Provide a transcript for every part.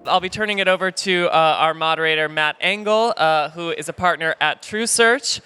I'll be turning it over to our moderator, Matt Engel, who is a partner at TrueSearch.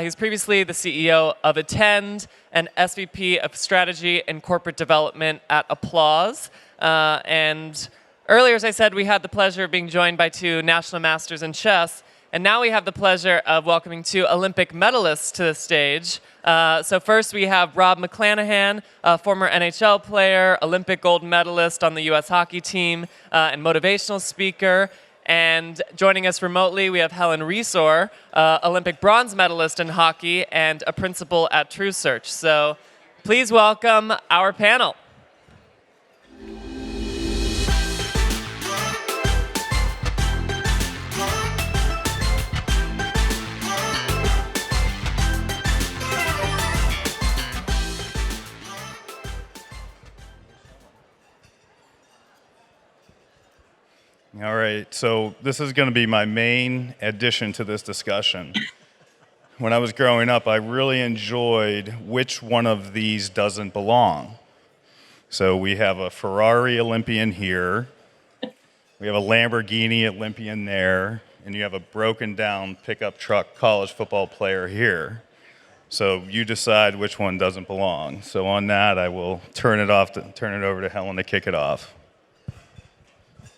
He's previously the CEO of Attend and SVP of Strategy and Corporate Development at Applause. And earlier, as I said, we had the pleasure of being joined by two national masters in chess. And now we have the pleasure of welcoming two Olympic medalists to the stage. So first we have Rob McClanahan, a former NHL player, Olympic gold medalist on the U.S. hockey team, and motivational speaker. And joining us remotely, we have Helen Resor, Olympic bronze medalist in hockey and a principal at TrueSearch. So please welcome our panel. All right, so this is going to be my main addition to this discussion. When I was growing up, I really enjoyed which one of these doesn't belong. So we have a Ferrari Olympian here, we have a Lamborghini Olympian there, and you have a broken down pickup truck college football player here. So you decide which one doesn't belong. So on that, I will turn it over to Helen to kick it off.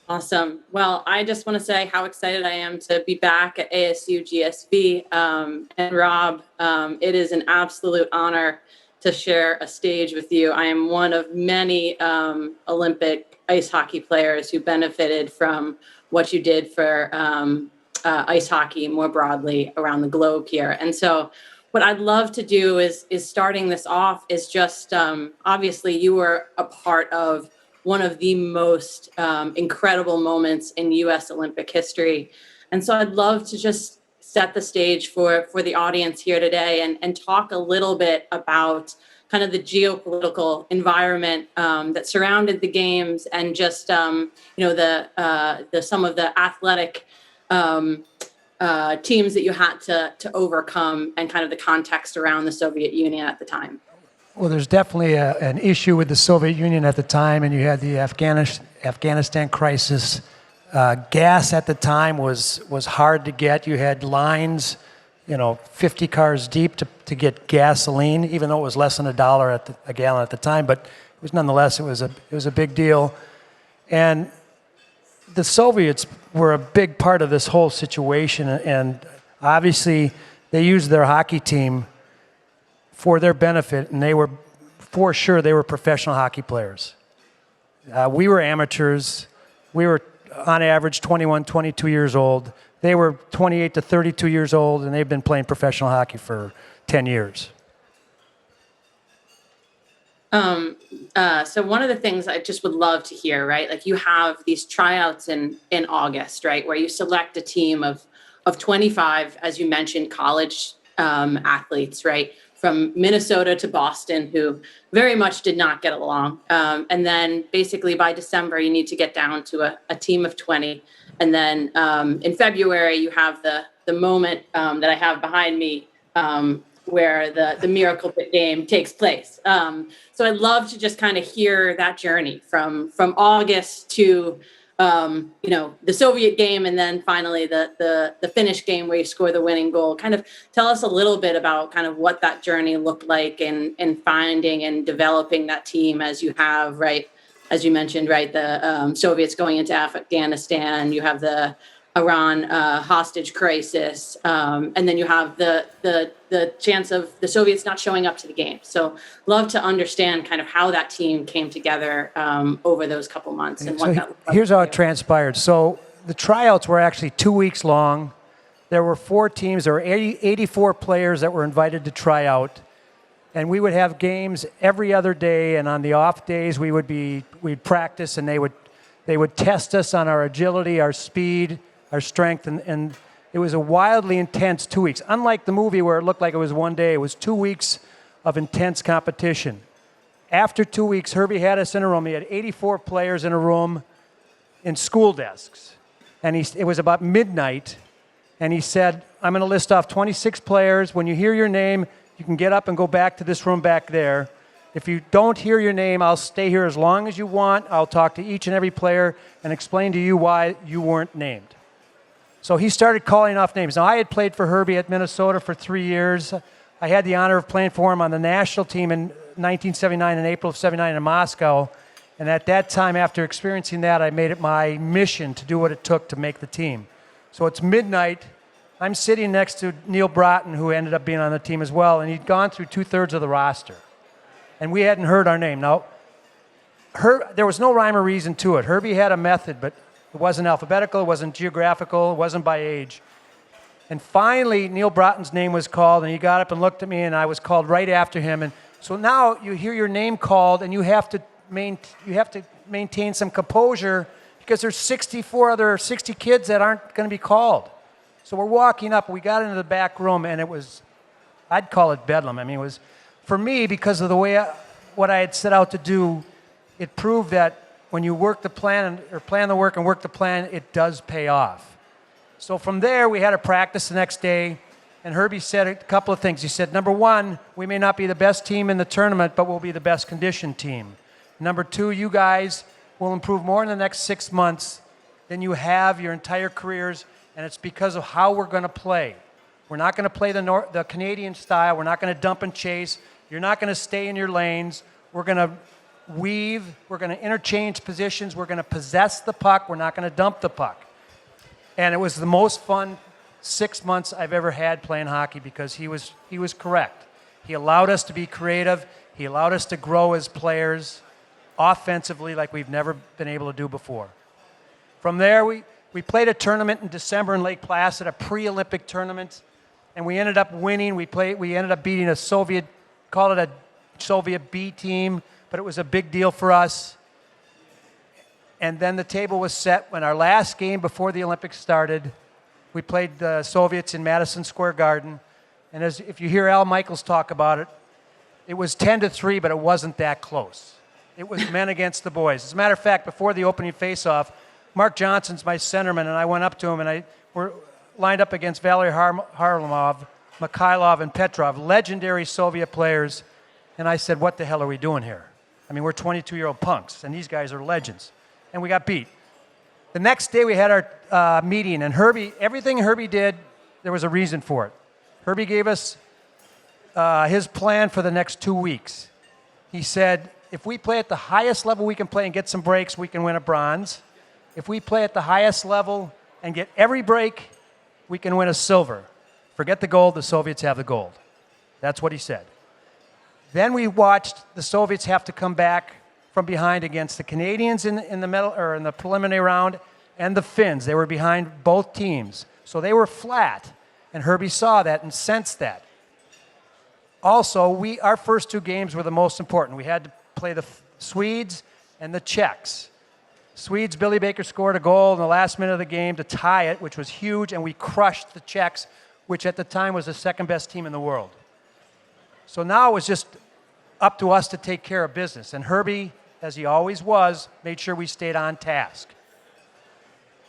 Awesome. Well, I just want to say how excited I am to be back at ASU+GSV. And Rob, it is an absolute honor to share a stage with you. I am one of many Olympic ice hockey players who benefited from what you did for ice hockey more broadly around the globe here. And so what I'd love to do is starting this off is just, obviously you were a part of one of the most incredible moments in U.S. Olympic history. And so I'd love to just set the stage for the audience here today and talk a little bit about kind of the geopolitical environment that surrounded the games and just, some of the athletic teams that you had to overcome and kind of the context around the Soviet Union at the time. Well, there's definitely an issue with the Soviet Union at the time, and you had the Afghanistan crisis. Gas at the time was hard to get. You had lines, 50 cars deep to get gasoline, even though it was less than $1 a gallon at the time. But it was nonetheless, it was a big deal. And the Soviets were a big part of this whole situation, and obviously they used their hockey team for their benefit, and they were professional hockey players. We were amateurs. We were on average 21, 22 years old. They were 28 to 32 years old, and they've been playing professional hockey for 10 years. So one of the things I just would love to hear, right? Like you have these tryouts in August, right? Where you select a team of 25, as you mentioned, college athletes, right? From Minnesota to Boston, who very much did not get along. And then basically by December, you need to get down to a team of 20. And then in February, you have the moment that I have behind me where the Miracle Pit game takes place. So I'd love to just kind of hear that journey from August to the Soviet game, and then finally the Finnish game where you score the winning goal. Kind of tell us a little bit about kind of what that journey looked like in finding and developing that team as you have, right, as you mentioned, right, the Soviets going into Afghanistan, you have the Iran hostage crisis, and then you have the chance of the Soviets not showing up to the game. So love to understand kind of how that team came together over those couple months and what that looked like. Here's how it transpired. So the tryouts were actually 2 weeks long. There were 4 teams. There were 84 players that were invited to try out. And we would have games every other day, and on the off days we'd practice, and they would test us on our agility, our speed, our strength, and it was a wildly intense 2 weeks. Unlike the movie where it looked like it was one day, it was 2 weeks of intense competition. After 2 weeks, Herbie had us in a room. He had 84 players in a room in school desks. And it was about midnight, and he said, I'm going to list off 26 players. When you hear your name, you can get up and go back to this room back there. If you don't hear your name, I'll stay here as long as you want. I'll talk to each and every player and explain to you why you weren't named. So he started calling off names. Now, I had played for Herbie at Minnesota for 3 years. I had the honor of playing for him on the national team in 1979, in April of 79 in Moscow. And at that time, after experiencing that, I made it my mission to do what it took to make the team. So it's midnight. I'm sitting next to Neil Broughton, who ended up being on the team as well, and he'd gone through 2/3 of the roster. And we hadn't heard our name. Now, there was no rhyme or reason to it. Herbie had a method, but it wasn't alphabetical, it wasn't geographical, it wasn't by age. And finally, Neil Broughton's name was called, and he got up and looked at me, and I was called right after him. And so now you hear your name called, and you have to maintain some composure because there's 60 kids that aren't going to be called. So we're walking up. We got into the back room, and it was, I'd call it bedlam. I mean, it was, for me, because of the way what I had set out to do, it proved that when you work the plan or plan the work and work the plan, it does pay off. So from there, we had a practice the next day, and Herbie said a couple of things. He said, number one, we may not be the best team in the tournament, but we'll be the best conditioned team. Number two, you guys will improve more in the next 6 months than you have your entire careers, and it's because of how we're going to play. We're not going to play the Canadian style. We're not going to dump and chase. You're not going to stay in your lanes. We're going to weave. We're going to interchange positions. We're going to possess the puck. We're not going to dump the puck. And it was the most fun 6 months I've ever had playing hockey because he was correct. He allowed us to be creative. He allowed us to grow as players offensively like we've never been able to do before. From there, we played a tournament in December in Lake Placid, a pre-Olympic tournament, and we ended up winning. We ended up beating a Soviet, call it a Soviet B team, but it was a big deal for us. And then the table was set when our last game before the Olympics started. We played the Soviets in Madison Square Garden, and if you hear Al Michaels talk about it, it was 10-3, but it wasn't that close. It was men against the boys. As a matter of fact, before the opening face-off, Mark Johnson's my centerman, and I went up to him, and we're lined up against Valery Harlamov, Mikhailov, and Petrov, legendary Soviet players, and I said, what the hell are we doing here? I mean, we're 22-year-old punks, and these guys are legends. And we got beat. The next day we had our meeting, and everything Herbie did, there was a reason for it. Herbie gave us his plan for the next 2 weeks. He said, if we play at the highest level we can play and get some breaks, we can win a bronze. If we play at the highest level and get every break, we can win a silver. Forget the gold, the Soviets have the gold. That's what he said. Then we watched the Soviets have to come back from behind against the Canadians in the preliminary round and the Finns. They were behind both teams. So they were flat, and Herbie saw that and sensed that. Also, our first 2 games were the most important. We had to play the Swedes and the Czechs. Swedes, Billy Baker scored a goal in the last minute of the game to tie it, which was huge, and we crushed the Czechs, which at the time was the second best team in the world. So now it was just up to us to take care of business. And Herbie, as he always was, made sure we stayed on task.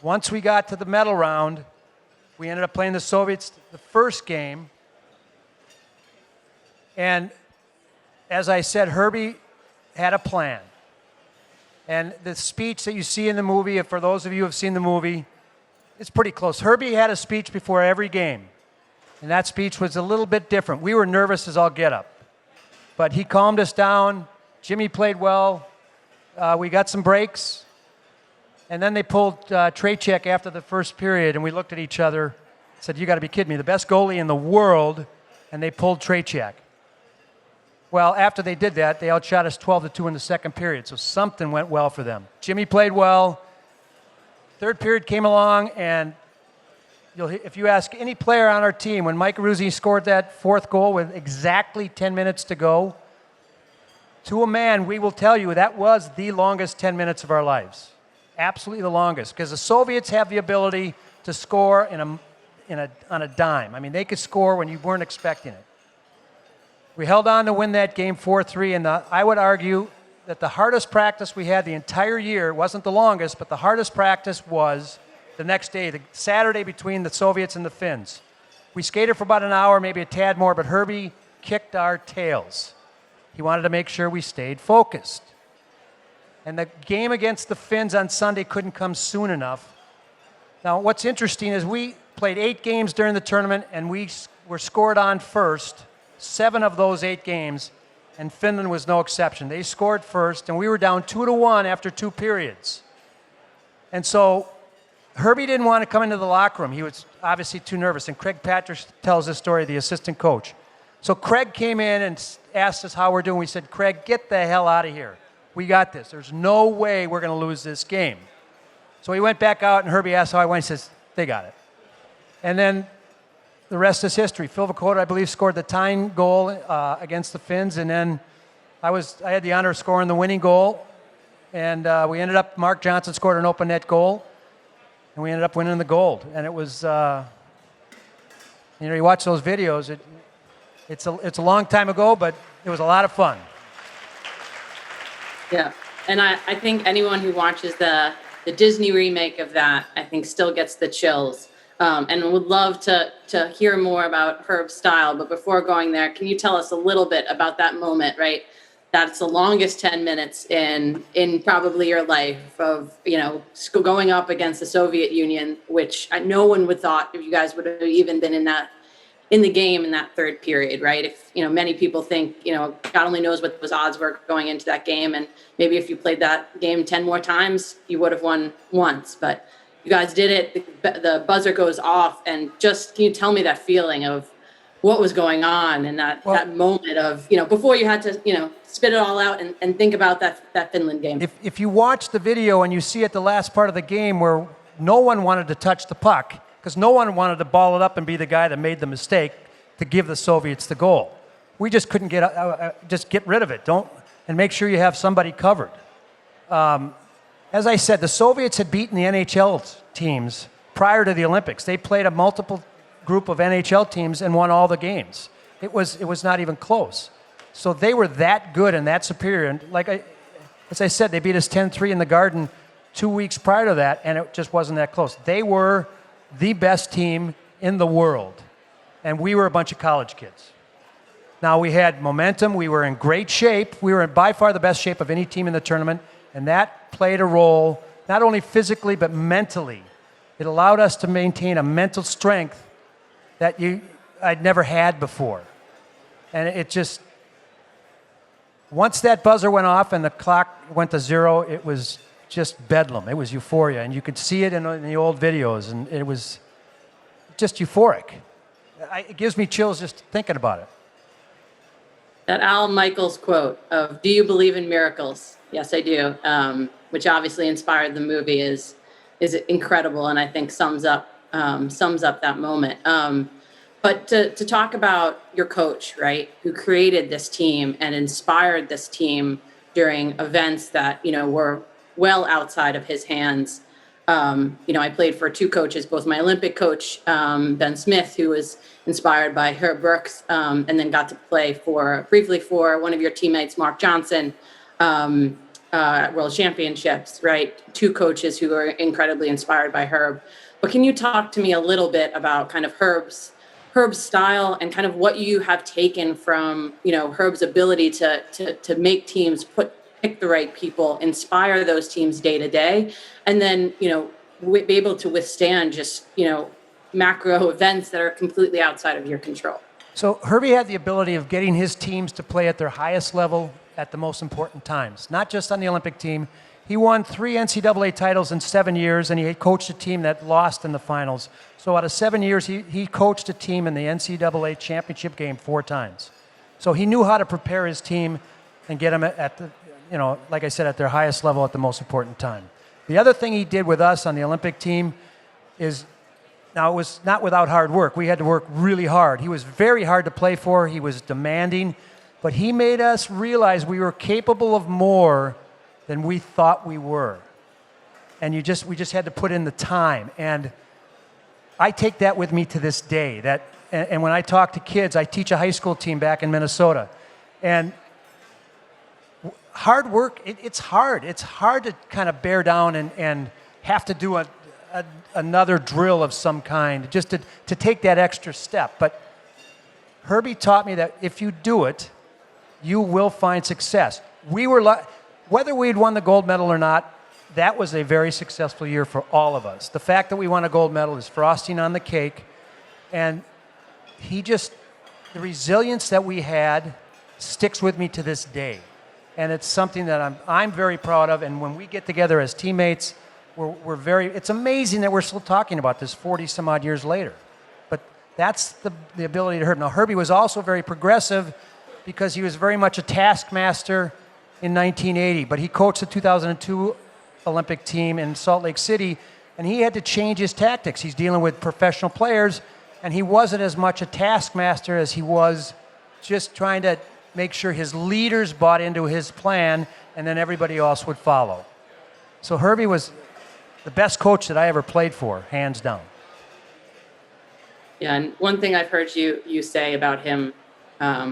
Once we got to the medal round, we ended up playing the Soviets the first game. And as I said, Herbie had a plan. And the speech that you see in the movie, for those of you who have seen the movie, it's pretty close. Herbie had a speech before every game. And that speech was a little bit different. We were nervous as all get up. But he calmed us down. Jimmy played well. We got some breaks. And then they pulled Treychek after the first period, and we looked at each other and said, you got to be kidding me. The best goalie in the world, and they pulled Treychek. Well, after they did that, they outshot us 12-2 in the second period, so something went well for them. Jimmy played well. Third period came along, and if you ask any player on our team, when Mike Ruzzi scored that fourth goal with exactly 10 minutes to go, to a man, we will tell you that was the longest 10 minutes of our lives. Absolutely the longest, because the Soviets have the ability to score on a dime. I mean, they could score when you weren't expecting it. We held on to win that game 4-3, and I would argue that the hardest practice we had the entire year, it wasn't the longest, but the hardest practice was the next day, the Saturday between the Soviets and the Finns. We skated for about an hour, maybe a tad more, but Herbie kicked our tails. He wanted to make sure we stayed focused. And the game against the Finns on Sunday couldn't come soon enough. Now, what's interesting is we played 8 games during the tournament, and we were scored on first, 7 of those 8 games, and Finland was no exception. They scored first, and we were down 2-1 after 2 periods. And so Herbie didn't want to come into the locker room. He was obviously too nervous, and Craig Patrick tells this story, the assistant coach. So Craig came in and asked us how we're doing. We said, Craig, get the hell out of here. We got this. There's no way we're going to lose this game. So he went back out, and Herbie asked how I went. He says, they got it. And then the rest is history. Phil Vakota, I believe, scored the tying goal against the Finns, and then I had the honor of scoring the winning goal, and we ended up, Mark Johnson scored an open net goal, and we ended up winning the gold. And it was, you watch those videos, it's a long time ago, but it was a lot of fun. Yeah, and I think anyone who watches the Disney remake of that, I think still gets the chills. And would love to hear more about Herb's style. But before going there, can you tell us a little bit about that moment, right? That's the longest 10 minutes in probably your life of, going up against the Soviet Union, which no one would thought if you guys would have even been in the game in that third period, right? If, many people think, God only knows what those odds were going into that game. And maybe if you played that game 10 more times, you would have won once. But you guys did it. The buzzer goes off, and just can you tell me that feeling of what was going on and that moment of before you had to spit it all out and think about that Finland game. If you watch the video and you see at the last part of the game where no one wanted to touch the puck because no one wanted to ball it up and be the guy that made the mistake to give the Soviets the goal. We just couldn't get rid of it. And make sure you have somebody covered. As I said, the Soviets had beaten the NHL teams prior to the Olympics. They played a multiple group of NHL teams and won all the games. It was not even close. So they were that good and that superior. And as I said, they beat us 10-3 in the Garden 2 weeks prior to that, and it just wasn't that close. They were the best team in the world, and we were a bunch of college kids. Now, we had momentum. We were in great shape. We were in by far the best shape of any team in the tournament. And that played a role, not only physically, but mentally. It allowed us to maintain a mental strength that I'd never had before. And it just, once that buzzer went off and the clock went to 0, it was just bedlam. It was euphoria. And you could see it in the old videos, and it was just euphoric. It gives me chills just thinking about it. That Al Michaels quote of, "Do you believe in miracles?" Yes, I do. Which obviously inspired the movie is incredible, and I think sums up that moment. But to talk about your coach, right, who created this team and inspired this team during events that were well outside of his hands. I played for 2 coaches, both my Olympic coach, Ben Smith, who was inspired by Herb Brooks, and then got to play briefly for one of your teammates, Mark Johnson, at World Championships, right? 2 coaches who are incredibly inspired by Herb. But can you talk to me a little bit about kind of Herb's style and kind of what you have taken from, Herb's ability to make teams pick the right people, inspire those teams day to day, and then, be able to withstand just, macro events that are completely outside of your control. So Herbie had the ability of getting his teams to play at their highest level at the most important times, not just on the Olympic team. He won 3 NCAA titles in 7 years, and he coached a team that lost in the finals. So out of 7 years, he coached a team in the NCAA championship game 4 times. So he knew how to prepare his team and get them at the, like I said, at their highest level at the most important time. The other thing he did with us on the Olympic team is, now it was not without hard work. We had to work really hard. He was very hard to play for. He was demanding, but he made us realize we were capable of more than we thought we were. And we just had to put in the time. And I take that with me to this day. And when I talk to kids, I teach a high school team back in Minnesota. And hard work, it's hard. It's hard to kind of bear down and have to do another drill of some kind, just to take that extra step. But Herbie taught me that if you do it, you will find success. Whether we'd won the gold medal or not, that was a very successful year for all of us. The fact that we won a gold medal is frosting on the cake. And the resilience that we had sticks with me to this day. And it's something that I'm very proud of. And when we get together as teammates, it's amazing that we're still talking about this 40 some odd years later. But that's the ability to Herbie. Now, Herbie was also very progressive because he was very much a taskmaster in 1980, but he coached the 2002 Olympic team in Salt Lake City, and he had to change his tactics. He's dealing with professional players, and he wasn't as much a taskmaster as he was just trying to make sure his leaders bought into his plan, and then everybody else would follow. So Herbie was the best coach that I ever played for, hands down. Yeah, and one thing I've heard you say about him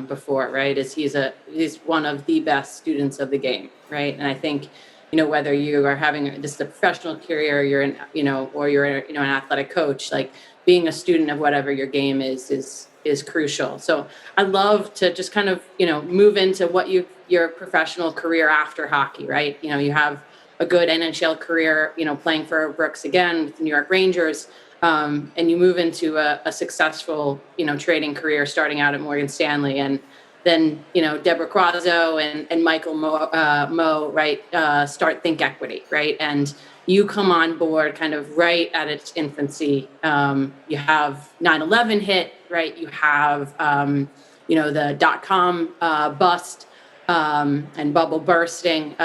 before, right, is he's one of the best students of the game, right? And I think, whether you are having just a professional career, or you're an athletic coach, like being a student of whatever your game is crucial. So I'd love to just kind of, move into what your professional career after hockey, right? You have a good NHL career, playing for Brooks again with the New York Rangers. And you move into a successful, trading career starting out at Morgan Stanley. And then, Deborah Quazzo and Michael Moe, right, start Think Equity, right? And you come on board kind of right at its infancy. You have 9/11 hit, right? You have, the .com bust and bubble bursting.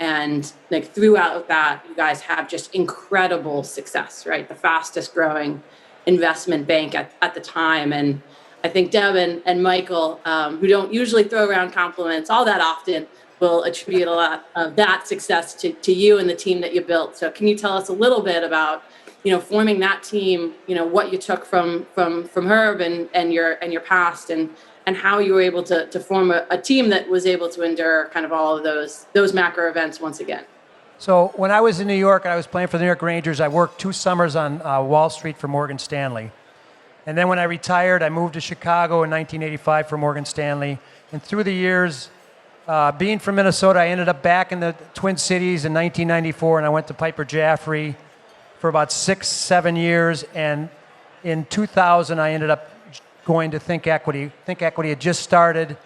And like throughout that, you guys have just incredible success, right? The fastest growing investment bank at the time. And I think Deb and Michael, who don't usually throw around compliments all that often, will attribute a lot of that success to you and the team that you built. So can you tell us a little bit about, forming that team, what you took from Herb and your past, and how you were able to form a team that was able to endure kind of all of those macro events once again? So when I was in New York and I was playing for the New York Rangers, I worked 2 summers on Wall Street for Morgan Stanley. And then when I retired, I moved to Chicago in 1985 for Morgan Stanley. And through the years, being from Minnesota, I ended up back in the Twin Cities in 1994, and I went to Piper Jaffray for about 6-7 years. And in 2000, I ended up going to Think Equity. Think Equity had just started,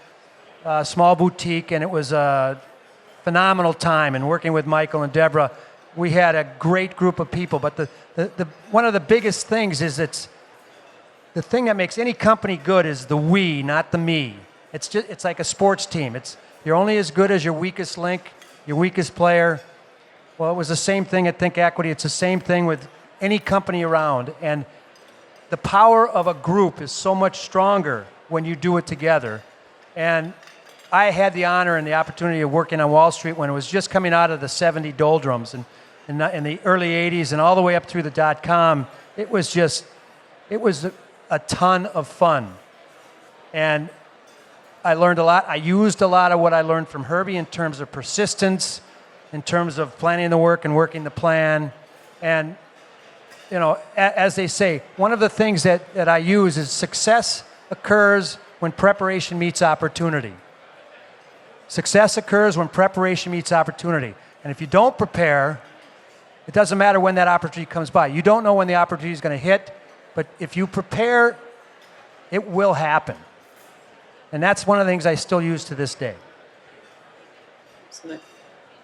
a small boutique, and it was a phenomenal time. And working with Michael and Deborah, we had a great group of people. But the one of the biggest things is the thing that makes any company good is the we, not the me. It's like a sports team. You're only as good as your weakest link, your weakest player. Well, it was the same thing at Think Equity. It's the same thing with any company around. And the power of a group is so much stronger when you do it together. And I had the honor and the opportunity of working on Wall Street when it was just coming out of the 70 doldrums and in the early 80s and all the way up through the .com. It was a ton of fun. And I learned a lot. I used a lot of what I learned from Herbie in terms of persistence, in terms of planning the work and working the plan. And, as they say, one of the things that I use is success occurs when preparation meets opportunity. Success occurs when preparation meets opportunity. And if you don't prepare, it doesn't matter when that opportunity comes by. You don't know when the opportunity is going to hit, but if you prepare, it will happen. And that's one of the things I still use to this day. Absolutely.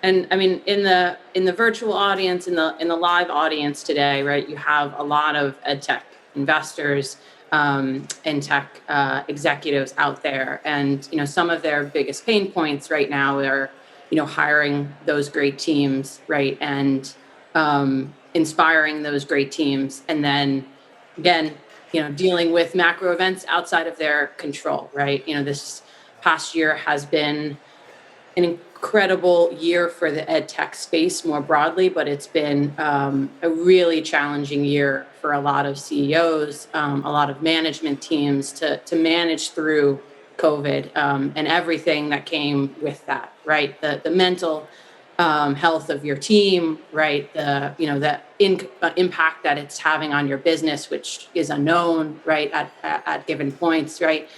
And I mean, in the virtual audience, in the live audience today, right, you have a lot of ed tech investors and tech executives out there. And, some of their biggest pain points right now are, hiring those great teams, right, and inspiring those great teams. And then, again, dealing with macro events outside of their control, right? This past year has been an incredible year for the ed tech space more broadly, but it's been a really challenging year for a lot of CEOs, a lot of management teams to manage through COVID and everything that came with that, right? The mental health of your team, right? The impact that it's having on your business, which is unknown, right? At given points, right?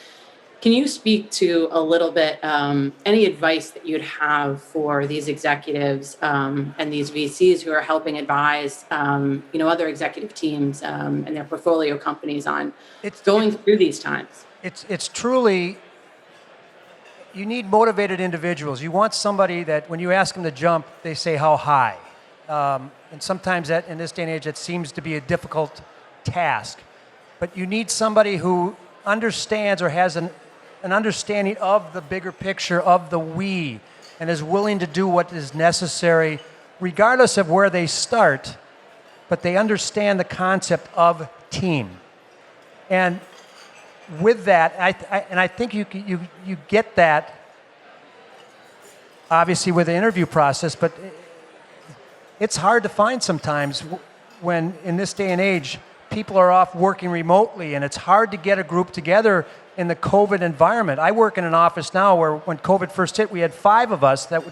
Can you speak to a little bit any advice that you'd have for these executives and these VCs who are helping advise other executive teams and their portfolio companies on going through these times? It's truly, you need motivated individuals. You want somebody that when you ask them to jump, they say how high. And sometimes that in this day and age, it seems to be a difficult task. But you need somebody who understands or has an understanding of the bigger picture of the we and is willing to do what is necessary regardless of where they start, but they understand the concept of team. And with that, I think you get that obviously with the interview process, but it's hard to find sometimes when in this day and age people are off working remotely and it's hard to get a group together in the COVID environment. I work in an office now where when COVID first hit, we had 5 of us that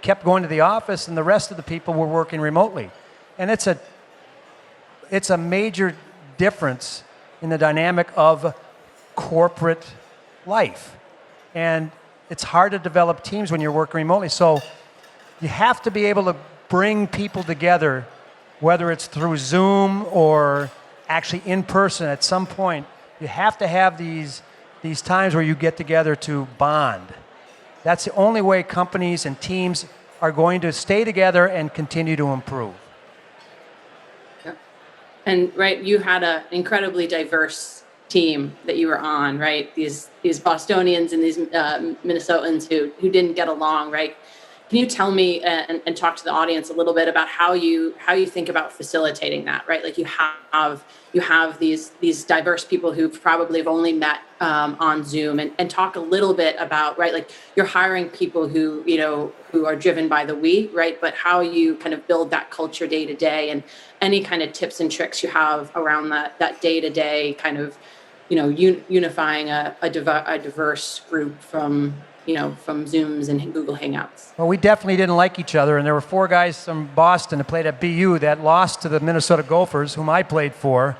kept going to the office and the rest of the people were working remotely. And it's a major difference in the dynamic of corporate life. And it's hard to develop teams when you're working remotely. So you have to be able to bring people together, whether it's through Zoom or actually in person at some point. You have to have these times where you get together to bond. That's the only way companies and teams are going to stay together and continue to improve. Yeah. And right, you had an incredibly diverse team that you were on, right? These Bostonians and these Minnesotans who didn't get along, right? Can you tell me and talk to the audience a little bit about how you think about facilitating that, right? Like you have these diverse people who probably have only met on Zoom, and talk a little bit about, right? Like you're hiring people who are driven by the we, right? But how you kind of build that culture day to day, and any kind of tips and tricks you have around that day to day kind of unifying a diverse group from Zooms and Google Hangouts. Well, we definitely didn't like each other, and there were 4 guys from Boston that played at BU that lost to the Minnesota Gophers, whom I played for,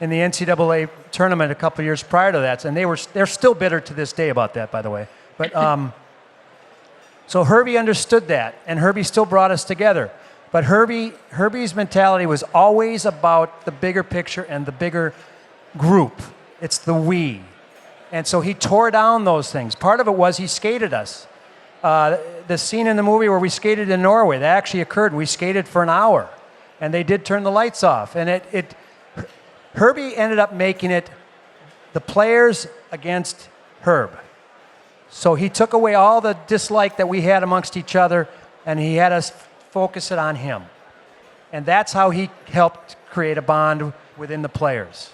in the NCAA tournament a couple of years prior to that. And they're still bitter to this day about that, by the way. But so Herbie understood that, and Herbie still brought us together. But Herbie's mentality was always about the bigger picture and the bigger group. It's the we. And so he tore down those things. Part of it was he skated us. The scene in the movie where we skated in Norway, that actually occurred. We skated for an hour, and they did turn the lights off. And Herbie ended up making it the players against Herb. So he took away all the dislike that we had amongst each other, and he had us focus it on him. And that's how he helped create a bond within the players.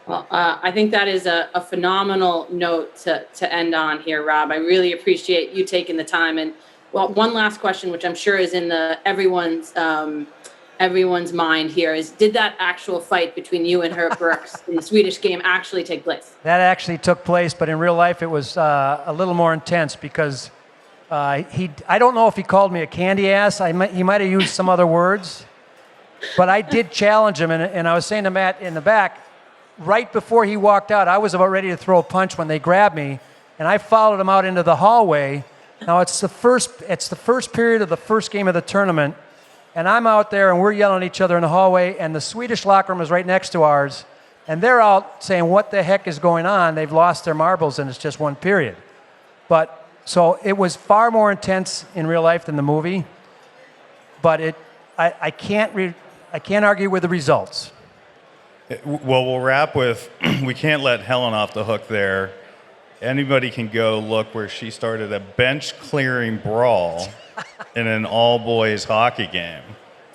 Well, I think that is a phenomenal note to end on here, Rob. I really appreciate you taking the time. And well, one last question, which I'm sure is in everyone's mind here, is: did that actual fight between you and Herb Brooks in the Swedish game actually take place? That actually took place, but in real life, it was a little more intense because I don't know if he called me a candy ass. He might have used some other words, but I did challenge him, and I was saying to Matt in the back, right before he walked out, I was about ready to throw a punch when they grabbed me, and I followed him out into the hallway. Now it's the first period of the first game of the tournament, and I'm out there and we're yelling at each other in the hallway, and the Swedish locker room is right next to ours, and they're out saying, "What the heck is going on?" They've lost their marbles and it's just one period. But so it was far more intense in real life than the movie, but I can't argue with the results. Well, we'll wrap with, we can't let Helen off the hook there. Anybody can go look where she started a bench-clearing brawl in an all-boys hockey game,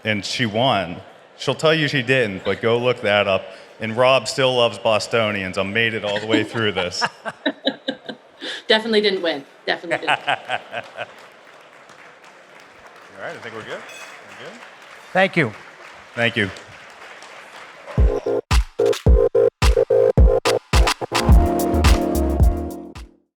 and she won. She'll tell you she didn't, but go look that up. And Rob still loves Bostonians. I made it all the way through this. Definitely didn't win. Definitely didn't. All right, I think we're good. Thank you. Thank you.